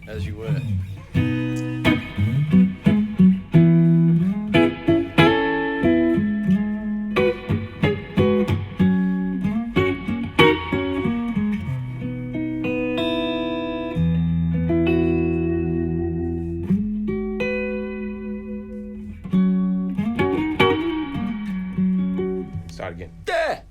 as you were. Start again. There!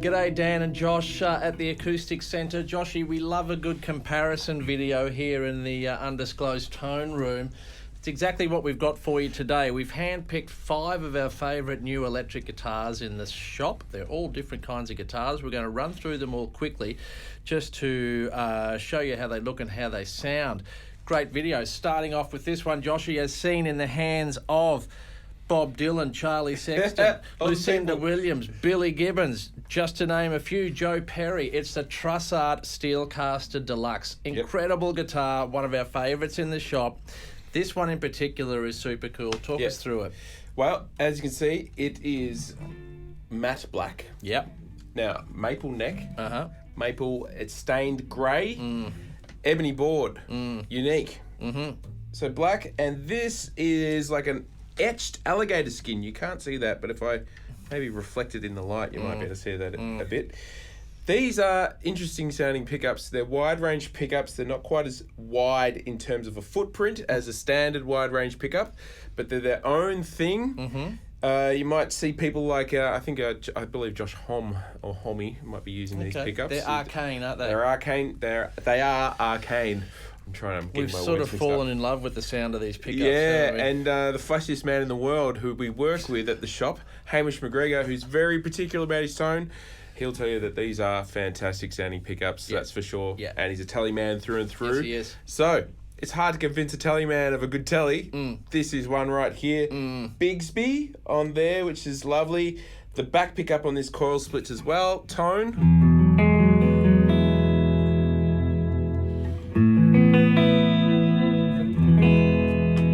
G'day Dan and Josh at the Acoustic Centre. Joshy, we love a good comparison video here in the undisclosed tone room. It's exactly what we've got for you today. We've handpicked 5 of our favourite new electric guitars in the shop. They're all different kinds of guitars. We're going to run through them all quickly just to show you how they look and how they sound. Great video. Starting off with this one, Joshy, as seen in the hands of Bob Dylan, Charlie Sexton, Lucinda Williams, Billy Gibbons, just to name a few, Joe Perry. It's the Trussart Steelcaster Deluxe. Incredible guitar, one of our favourites in the shop. This one in particular is super cool. Talk us through it. Well, as you can see, it is matte black. Yep. Now, maple neck. Uh-huh. Maple, it's stained grey. Ebony board. Unique. Mm-hmm. So black, and this is like an etched alligator skin. You can't see that, but if I maybe reflect it in the light, you might be able to see that a bit. These are interesting sounding pickups. They're wide range pickups. They're not quite as wide in terms of a footprint as a standard wide range pickup, but they're their own thing. You might see people like, I believe Josh Homme might be using these pickups. They're arcane, aren't they? They're arcane. They are arcane. I'm trying to get We've my sort words of mixed fallen up. in love with the sound of these pickups. Yeah, and the flashiest man in the world who we work with at the shop, Hamish McGregor, who's very particular about his tone, he'll tell you that these are fantastic sounding pickups, that's for sure. Yeah. And he's a telly man through and through. Yes, he is. So, it's hard to convince a telly man of a good telly. This is one right here. Bigsby on there, which is lovely. The back pickup on this coil splits as well. Tone.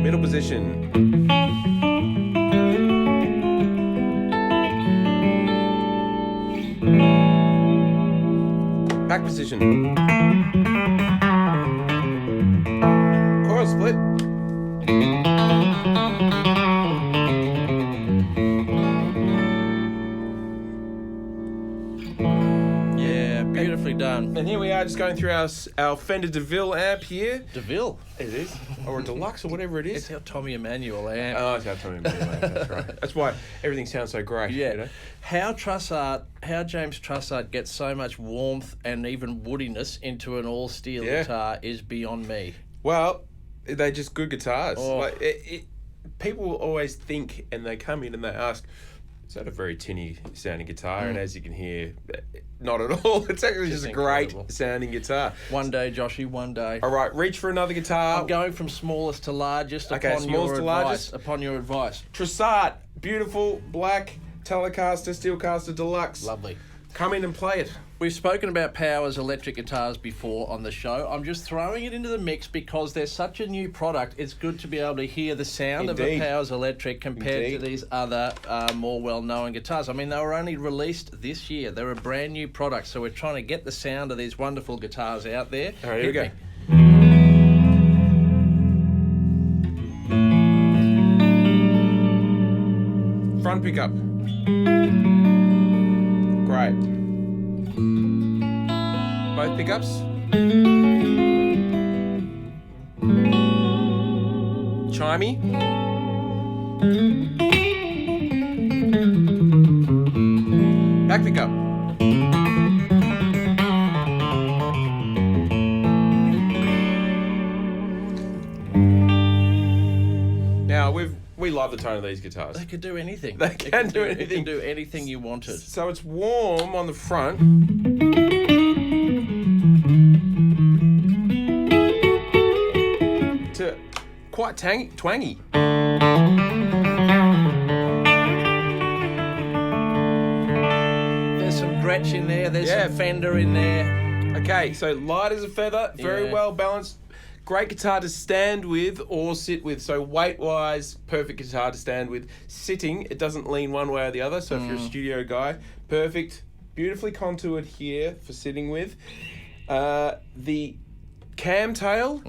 Middle position. Back position. Coil split. Yeah, beautifully done. And here we are just going through our Fender DeVille amp here. DeVille. It is. Or a deluxe or whatever it is. It's our Tommy Emmanuel amp. Oh, it's our Tommy Emmanuel amp, that's right. That's why everything sounds so great. Yeah. You know? How James Trussart gets so much warmth and even woodiness into an all-steel guitar is beyond me. Well, they're just good guitars. Oh. Like people will always think, and they come in and they ask, is that a very tinny sounding guitar? And as you can hear, not at all. It's actually just a great sounding guitar. One day, Joshy, one day. All right, reach for another guitar. I'm going from smallest to largest upon your advice. Trussart, beautiful, black, Telecaster, Steelcaster Deluxe. Lovely. Come in and play it. We've spoken about Power's electric guitars before on the show. I'm just throwing it into the mix because they're such a new product. It's good to be able to hear the sound of a Power's electric compared to these other more well-known guitars. I mean, they were only released this year. They're a brand new product, so we're trying to get the sound of these wonderful guitars out there. All right, here we go. Front pickup. Great. Both pickups. Chimey. Back pickup. Now we love the tone of these guitars. They could do anything. They can do anything. They can do anything you wanted. So it's warm on the front. To quite twangy. Gretsch in there. There's Yeah. some Fender in there. Okay, so light as a feather, very Yeah. well balanced. Great guitar to stand with or sit with. So weight-wise, perfect guitar to stand with. Sitting, it doesn't lean one way or the other. So if you're a studio guy, perfect. Beautifully contoured here for sitting with. The cam tail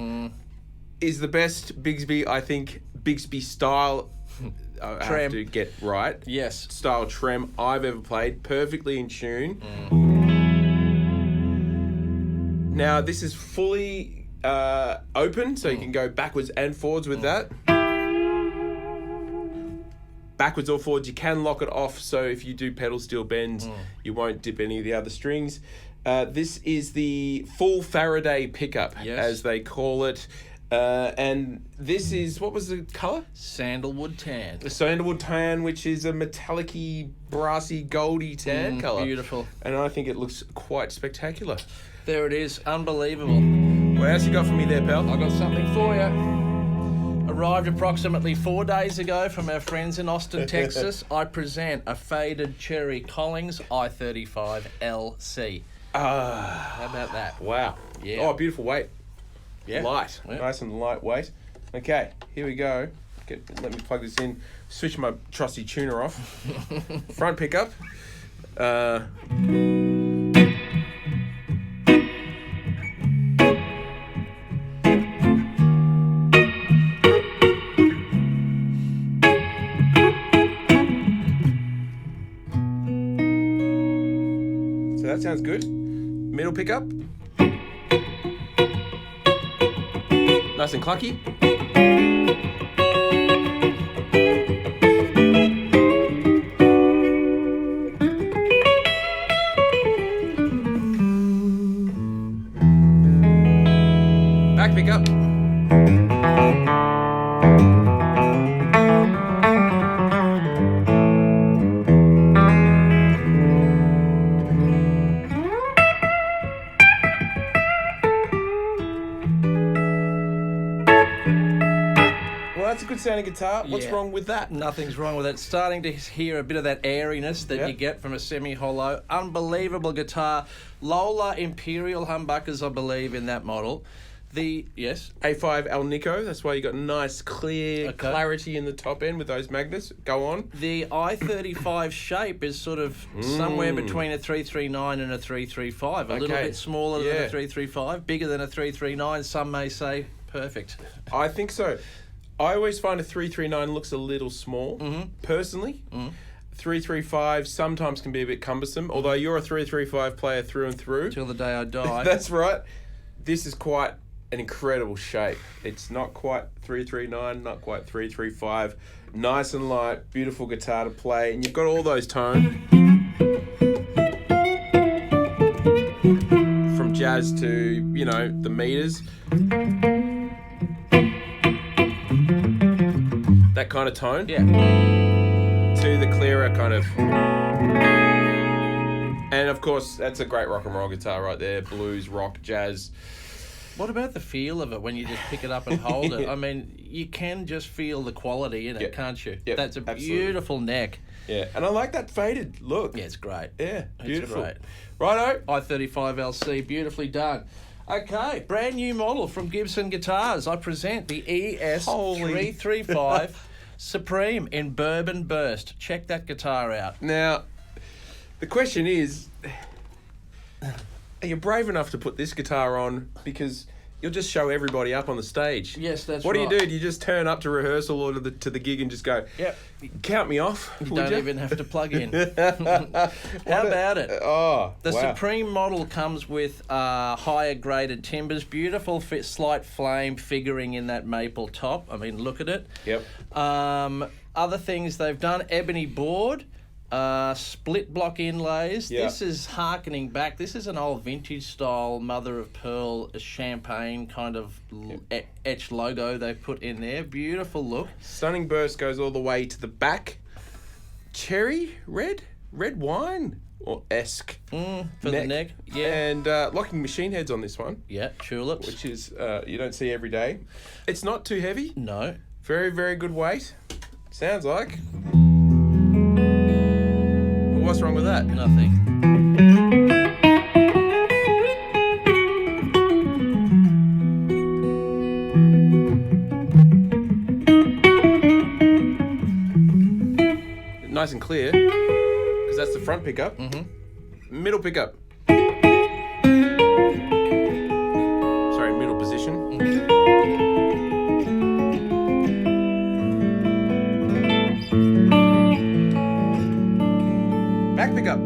is the best Bigsby, I think, Bigsby style. I Trem. have to get right. Yes. Style trem I've ever played. Perfectly in tune. Now, this is fully open, so you can go backwards and forwards with that. Backwards or forwards, you can lock it off, so if you do pedal steel bends, you won't dip any of the other strings. This is the full Faraday pickup, Yes. as they call it. And this is, what was the colour? Sandalwood tan. The sandalwood tan, which is a metallic-y, brassy, goldy tan colour. Beautiful. And I think it looks quite spectacular. There it is. Unbelievable. What else you got for me there, pal? I got something for you. Arrived approximately 4 days ago from our friends in Austin, Texas. I present a faded cherry Collings i35 LC. How about that? Wow. Yeah. Oh, beautiful weight. Yeah. Light. Yeah. Nice and lightweight. Okay, here we go. Let me plug this in. Switch my trusty tuner off. Front pickup. So that sounds good. Middle pickup. Nice and clunky. Back pickup. Well, that's a good sounding guitar. What's Yeah. wrong with that? Nothing's wrong with it. Starting to hear a bit of that airiness that Yeah. you get from a semi-hollow. Unbelievable guitar. Lola Imperial humbuckers, I believe, in that model. Yes. A5 Alnico. That's why you got nice, clear Okay. clarity in the top end with those magnets. Go on. The i35 shape is sort of somewhere between a 339 and a 335. A little Okay. bit smaller than Yeah. a 335, bigger than a 339. Some may say perfect. I think so. I always find a 339 looks a little small, personally. 335 sometimes can be a bit cumbersome, although you're a 335 player through and through. Till the day I die. That's right. This is quite an incredible shape. It's not quite 339, not quite 335. Nice and light, beautiful guitar to play, and you've got all those tones. From jazz to, the meters. That kind of tone. Yeah. To the clearer kind of. And of course, that's a great rock and roll guitar right there. Blues, rock, jazz. What about the feel of it when you just pick it up and hold it? I mean, you can just feel the quality in it, Yep. can't you? Yep, That's a absolutely. beautiful neck. Yeah, and I like that faded look. Yeah, it's great. Yeah, It's beautiful. great. Righto. i35 LC, beautifully done. Okay, brand new model from Gibson Guitars. I present the ES335 Supreme in Bourbon Burst. Check that guitar out. Now, the question is, are you brave enough to put this guitar on? Because you'll just show everybody up on the stage. Yes, that's what right. do? Do you just turn up to rehearsal or to the gig and just go, Yep. count me off? You would don't ya? even have to plug in. How about it? Oh, The wow. Supreme model comes with higher graded timbers, beautiful slight flame figuring in that maple top. I mean, look at it. Yep. Other things they've done, ebony board, split block inlays. Yeah. This is harkening back. This is an old vintage style mother of pearl champagne kind of etched logo they put in there. Beautiful look. Stunning burst goes all the way to the back. Cherry red wine or esque For the neck. Yeah. And locking machine heads on this one, Yeah, tulips. which is you don't see every day. It's not too heavy. No. Very, very good weight. Sounds like. What's wrong with that? Nothing. nice and clear, because that's the front pickup. Middle pickup. Sorry, middle position. Back pickup.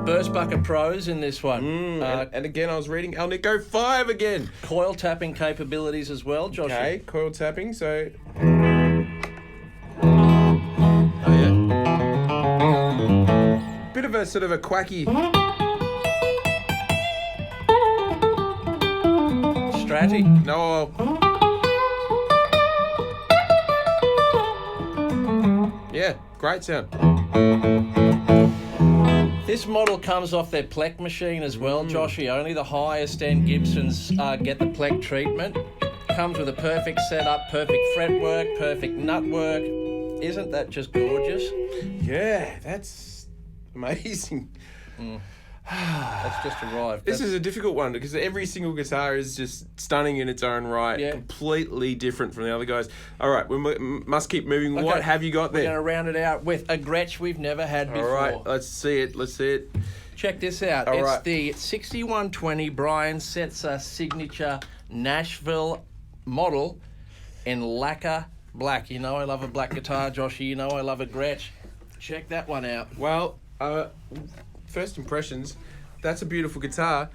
Burst bucket pros in this one. And again, I was reading Alnico 5 again. Coil tapping capabilities as well, Josh. Okay, coil tapping, so... Bit of a sort of a quacky... Stratty. No. Yeah, great sound. This model comes off their Plec machine as well, Joshy. Only the highest end Gibsons get the Plec treatment. Comes with a perfect setup, perfect fretwork, perfect nut work. Isn't that just gorgeous? Yeah, that's amazing. That's just arrived. This is a difficult one because every single guitar is just stunning in its own right. Yeah. Completely different from the other guys. All right, we must keep moving. Okay. What have you got there? We're going to round it out with a Gretsch we've never had before. All right, let's see it. Check this out. All it's right. the 6120 Brian Setzer signature Nashville model in lacquer black. You know I love a black guitar, Joshy. You know I love a Gretsch. Check that one out. Well, first impressions, that's a beautiful guitar.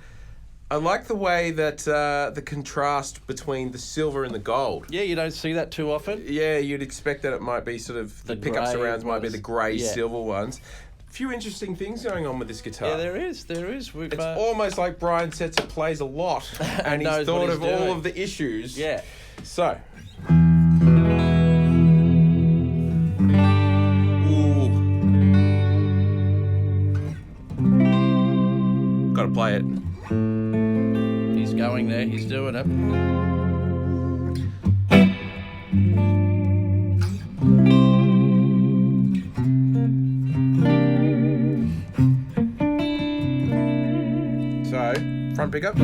I like the way that the contrast between the silver and the gold. Yeah, you don't see that too often. Yeah, you'd expect that it might be sort of the pickup surrounds might be the grey silver ones. A few interesting things going on with this guitar. Yeah, there is. It's almost like Brian Setzer plays a lot and he's thought of all of the issues. Yeah. So. Got to play it. He's going there. He's doing it. So, front pickup.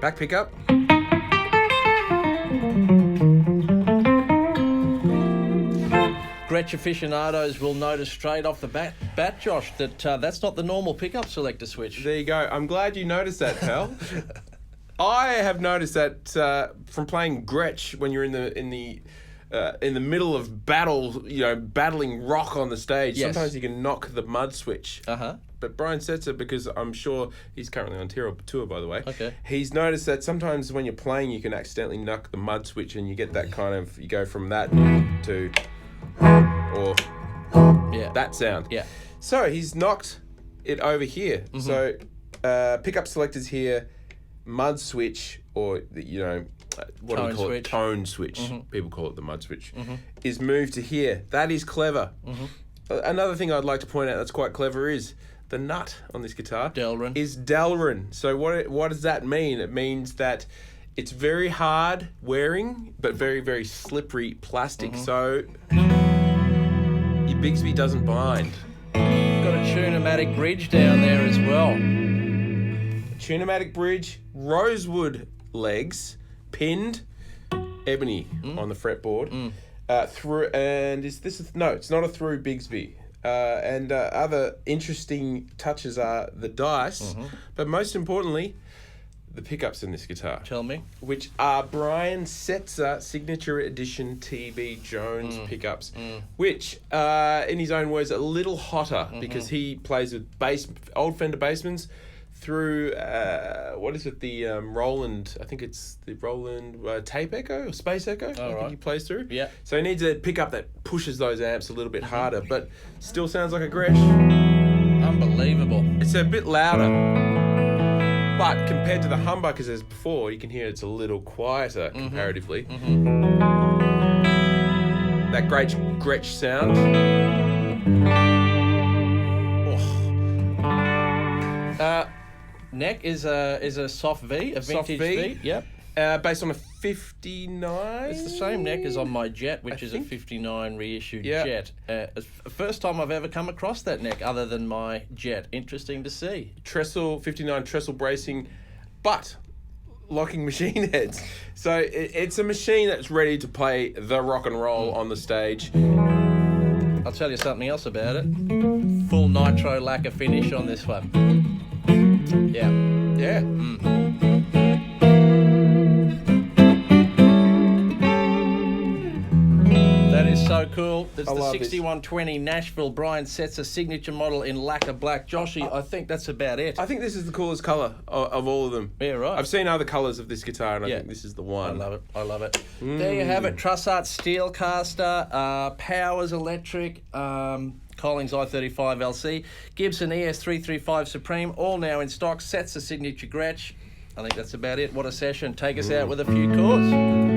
Back pickup. Gretsch aficionados will notice straight off the bat Josh, that that's not the normal pickup selector switch. There you go. I'm glad you noticed that, pal. I have noticed that from playing Gretsch when you're in the middle of battle, battling rock on the stage. Yes. Sometimes you can knock the mud switch. But Brian Setzer, because I'm sure he's currently on tour, by the way. Okay. He's noticed that sometimes when you're playing, you can accidentally knock the mud switch, and you get that kind of, you go from that to, or that sound. Yeah. So he's knocked it over here. So pickup selectors here, mud switch, or what do we call it? Tone switch. People call it the mud switch. Is moved to here. That is clever. Another thing I'd like to point out that's quite clever is the nut on this guitar is Delrin. So what does that mean? It means that it's very hard wearing, but very, very slippery plastic. So your Bigsby doesn't bind. Got a Tune-o-matic bridge down there as well. Tune-o-matic bridge, rosewood legs, pinned ebony on the fretboard. It's not a through Bigsby. And other interesting touches are the dice, but most importantly, the pickups in this guitar. Tell me. Which are Brian Setzer Signature Edition TB Jones pickups, which, in his own words, a little hotter because he plays with old Fender Bassmans through, the Roland, I think it's the Roland Tape Echo or Space Echo, I think he plays through. Yeah. So he needs a pickup that pushes those amps a little bit harder, but still sounds like a Gretsch. Unbelievable. It's a bit louder. But compared to the humbuckers as before, you can hear it's a little quieter comparatively. That great Gretsch sound. Neck is a soft V, a vintage V. Yep. Based on a 59. It's the same neck as on my Jet, which is a 59 reissued Jet. It's the first time I've ever come across that neck other than my Jet. Interesting to see. Trestle, 59 trestle bracing, but locking machine heads. So it's a machine that's ready to play the rock and roll on the stage. I'll tell you something else about it. Full nitro lacquer finish on this one. Yeah. Yeah. That is so cool. It's the love 6120 Nashville. Brian sets a signature model in lacquer black. Joshy, I think that's about it. I think this is the coolest colour of all of them. Yeah, right. I've seen other colours of this guitar, and I think this is the one. I love it. There you have it. Trussart Steelcaster, Powers Electric, Collings i35 LC, Gibson ES335 Supreme, all now in stock. Sets a signature Gretsch. I think that's about it. What a session. Take us out with a few chords.